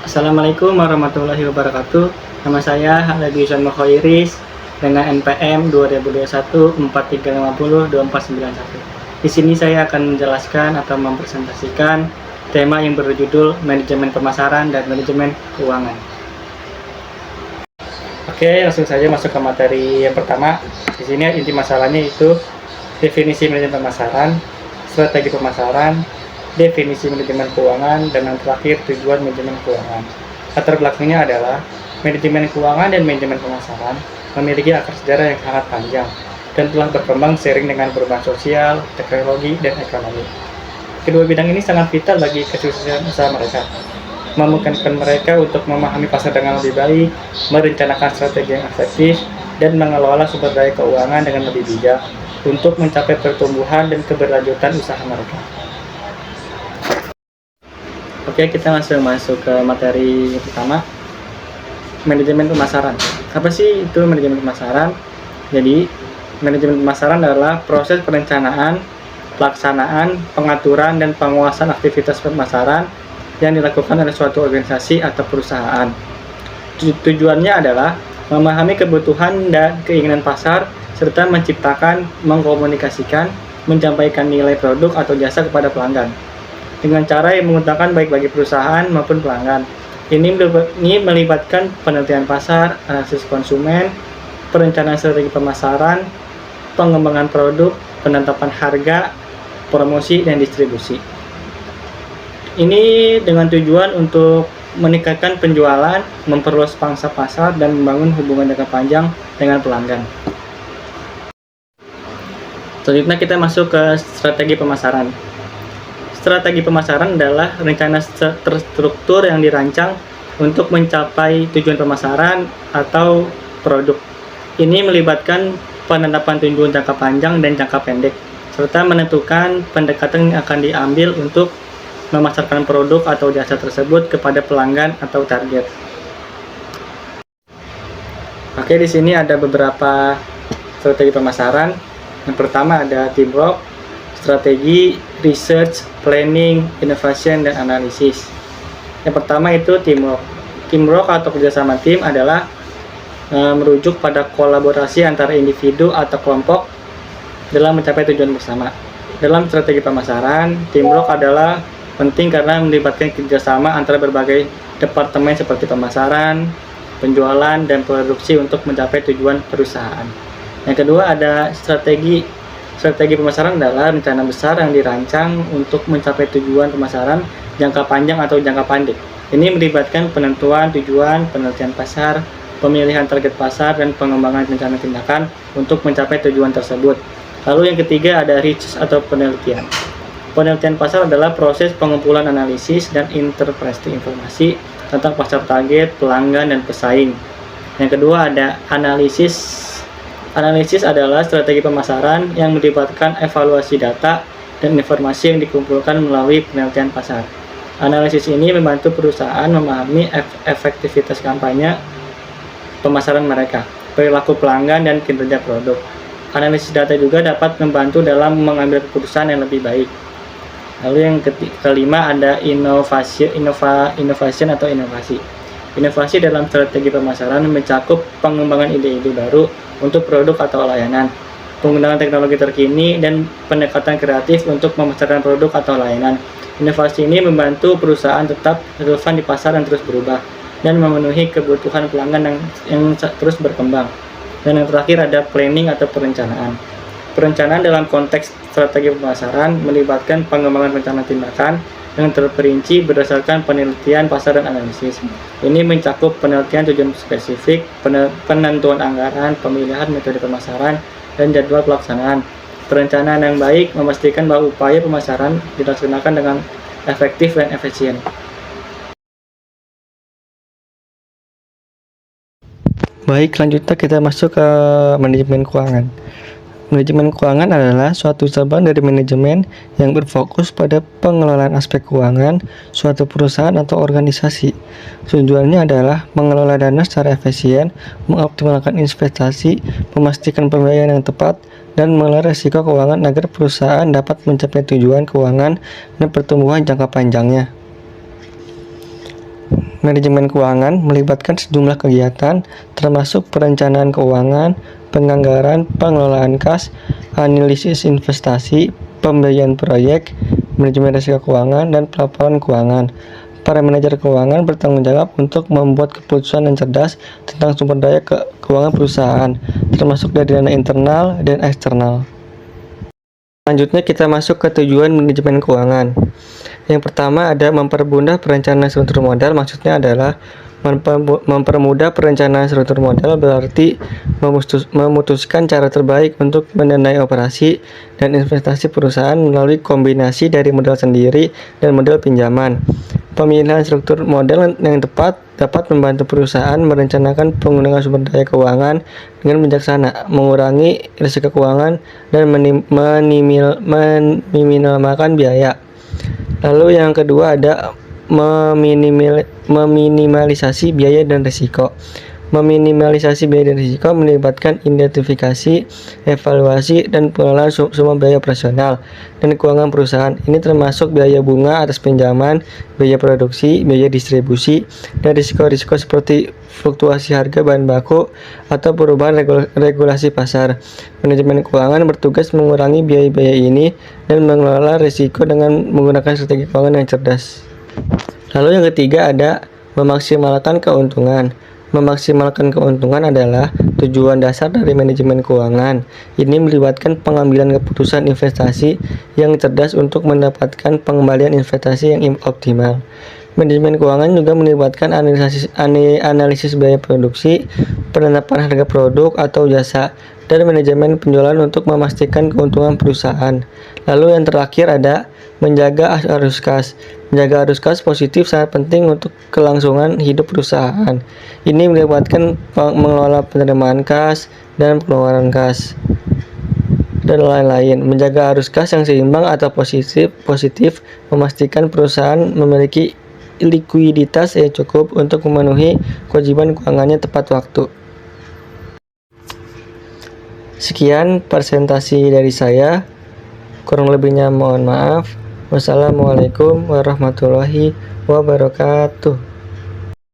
Assalamualaikum warahmatullahi wabarakatuh. Nama saya Haladi Yusuf Mukhoiris dengan NPM 2021 4350 2491. Di sini saya akan menjelaskan atau mempresentasikan tema yang berjudul manajemen pemasaran dan manajemen keuangan. Oke, langsung saja masuk ke materi yang pertama. Di sini inti masalahnya itu definisi manajemen pemasaran, strategi pemasaran, definisi manajemen keuangan, dan yang terakhir tujuan manajemen keuangan. Latar belakangnya adalah manajemen keuangan dan manajemen pemasaran memiliki akar sejarah yang sangat panjang dan telah berkembang seiring dengan perubahan sosial, teknologi, dan ekonomi. Kedua bidang ini sangat vital bagi kesuksesan usaha mereka, memungkinkan mereka untuk memahami pasar dengan lebih baik, merencanakan strategi yang efektif, dan mengelola sumber daya keuangan dengan lebih bijak untuk mencapai pertumbuhan dan keberlanjutan usaha mereka. Oke, kita langsung masuk ke materi pertama, manajemen pemasaran. Apa sih itu manajemen pemasaran? Jadi, manajemen pemasaran adalah proses perencanaan, pelaksanaan, pengaturan, dan penguasaan aktivitas pemasaran yang dilakukan oleh suatu organisasi atau perusahaan. Tujuannya adalah memahami kebutuhan dan keinginan pasar, serta menciptakan, mengkomunikasikan, menyampaikan nilai produk atau jasa kepada pelanggan dengan cara yang menguntungkan baik bagi perusahaan maupun pelanggan. Ini melibatkan penelitian pasar, analisis konsumen, perencanaan strategi pemasaran, pengembangan produk, penetapan harga, promosi, dan distribusi. Ini dengan tujuan untuk meningkatkan penjualan, memperluas pangsa pasar, dan membangun hubungan jangka panjang dengan pelanggan. Selanjutnya kita masuk ke strategi pemasaran. Strategi pemasaran adalah rencana terstruktur yang dirancang untuk mencapai tujuan pemasaran atau produk. Ini melibatkan penetapan tujuan jangka panjang dan jangka pendek, serta menentukan pendekatan yang akan diambil untuk memasarkan produk atau jasa tersebut kepada pelanggan atau target. Oke, di sini ada beberapa strategi pemasaran. Yang pertama ada teamwork, strategi, research, planning, innovation, dan analisis. Yang pertama itu teamwork. Teamwork atau kerjasama tim adalah merujuk pada kolaborasi antara individu atau kelompok dalam mencapai tujuan bersama. Dalam strategi pemasaran, teamwork adalah penting karena melibatkan kerjasama antara berbagai departemen seperti pemasaran, penjualan, dan produksi untuk mencapai tujuan perusahaan. Yang kedua ada strategi. Strategi pemasaran adalah rencana besar yang dirancang untuk mencapai tujuan pemasaran jangka panjang atau jangka pendek. Ini melibatkan penentuan tujuan, penelitian pasar, pemilihan target pasar, dan pengembangan rencana tindakan untuk mencapai tujuan tersebut. Lalu yang ketiga ada research atau penelitian. Penelitian pasar adalah proses pengumpulan analisis dan interpretasi informasi tentang pasar target, pelanggan, dan pesaing. Yang kedua ada analisis. Analisis adalah strategi pemasaran yang melibatkan evaluasi data dan informasi yang dikumpulkan melalui penelitian pasar. Analisis ini membantu perusahaan memahami efektivitas kampanye pemasaran mereka, perilaku pelanggan, dan kinerja produk. Analisis data juga dapat membantu dalam mengambil keputusan yang lebih baik. Lalu yang kelima ada inovasi atau inovasi. Inovasi dalam strategi pemasaran mencakup pengembangan ide-ide baru untuk produk atau layanan, penggunaan teknologi terkini, dan pendekatan kreatif untuk memasarkan produk atau layanan. Inovasi ini membantu perusahaan tetap relevan di pasar yang terus berubah dan memenuhi kebutuhan pelanggan yang terus berkembang. Dan yang terakhir ada planning atau perencanaan. Perencanaan dalam konteks strategi pemasaran melibatkan pengembangan rencana tindakan yang terperinci berdasarkan penelitian pasar dan analisis. Ini mencakup penelitian tujuan spesifik, penentuan anggaran, pemilihan metode pemasaran, dan jadwal pelaksanaan. Perencanaan yang baik memastikan bahwa upaya pemasaran dilaksanakan dengan efektif dan efisien. Baik, selanjutnya kita masuk ke manajemen keuangan. Manajemen keuangan adalah suatu cabang dari manajemen yang berfokus pada pengelolaan aspek keuangan suatu perusahaan atau organisasi. Tujuannya adalah mengelola dana secara efisien, mengoptimalkan investasi, memastikan pembayaran yang tepat, dan mengelola risiko keuangan agar perusahaan dapat mencapai tujuan keuangan dan pertumbuhan jangka panjangnya. Manajemen keuangan melibatkan sejumlah kegiatan, termasuk perencanaan keuangan, penganggaran, pengelolaan kas, analisis investasi, pembiayaan proyek, manajemen risiko keuangan, dan pelaporan keuangan. Para manajer keuangan bertanggung jawab untuk membuat keputusan yang cerdas tentang sumber daya keuangan perusahaan, termasuk dari dana internal dan eksternal. Selanjutnya kita masuk ke tujuan manajemen keuangan. Yang pertama ada mempermudah perencanaan struktur modal, maksudnya adalah mempermudah perencanaan struktur modal berarti memutuskan cara terbaik untuk mendanai operasi dan investasi perusahaan melalui kombinasi dari modal sendiri dan modal pinjaman. Pemilihan struktur modal yang tepat dapat membantu perusahaan merencanakan penggunaan sumber daya keuangan dengan bijaksana, mengurangi risiko keuangan, dan meminimalkan biaya. Lalu yang kedua ada meminimalisasi biaya dan risiko. Meminimalisasi biaya dan risiko melibatkan identifikasi, evaluasi, dan pengelolaan semua biaya operasional dan keuangan perusahaan. Ini termasuk biaya bunga atas pinjaman, biaya produksi, biaya distribusi, dan risiko-risiko seperti fluktuasi harga bahan baku atau perubahan regulasi pasar. Manajemen keuangan bertugas mengurangi biaya-biaya ini dan mengelola risiko dengan menggunakan strategi keuangan yang cerdas. Lalu yang ketiga ada memaksimalkan keuntungan. Memaksimalkan keuntungan adalah tujuan dasar dari manajemen keuangan. Ini melibatkan pengambilan keputusan investasi yang cerdas untuk mendapatkan pengembalian investasi yang optimal. Manajemen keuangan juga melibatkan analisis biaya produksi, penetapan harga produk atau jasa, dan manajemen penjualan untuk memastikan keuntungan perusahaan. Lalu yang terakhir ada menjaga arus kas. Menjaga arus kas positif sangat penting untuk kelangsungan hidup perusahaan. Ini melibatkan mengelola penerimaan kas dan pengeluaran kas dan lain-lain. Menjaga arus kas yang seimbang atau positif memastikan perusahaan memiliki likuiditas yang cukup untuk memenuhi kewajiban keuangannya tepat waktu. Sekian presentasi dari saya. Kurang lebihnya mohon maaf. Wassalamualaikum warahmatullahi wabarakatuh.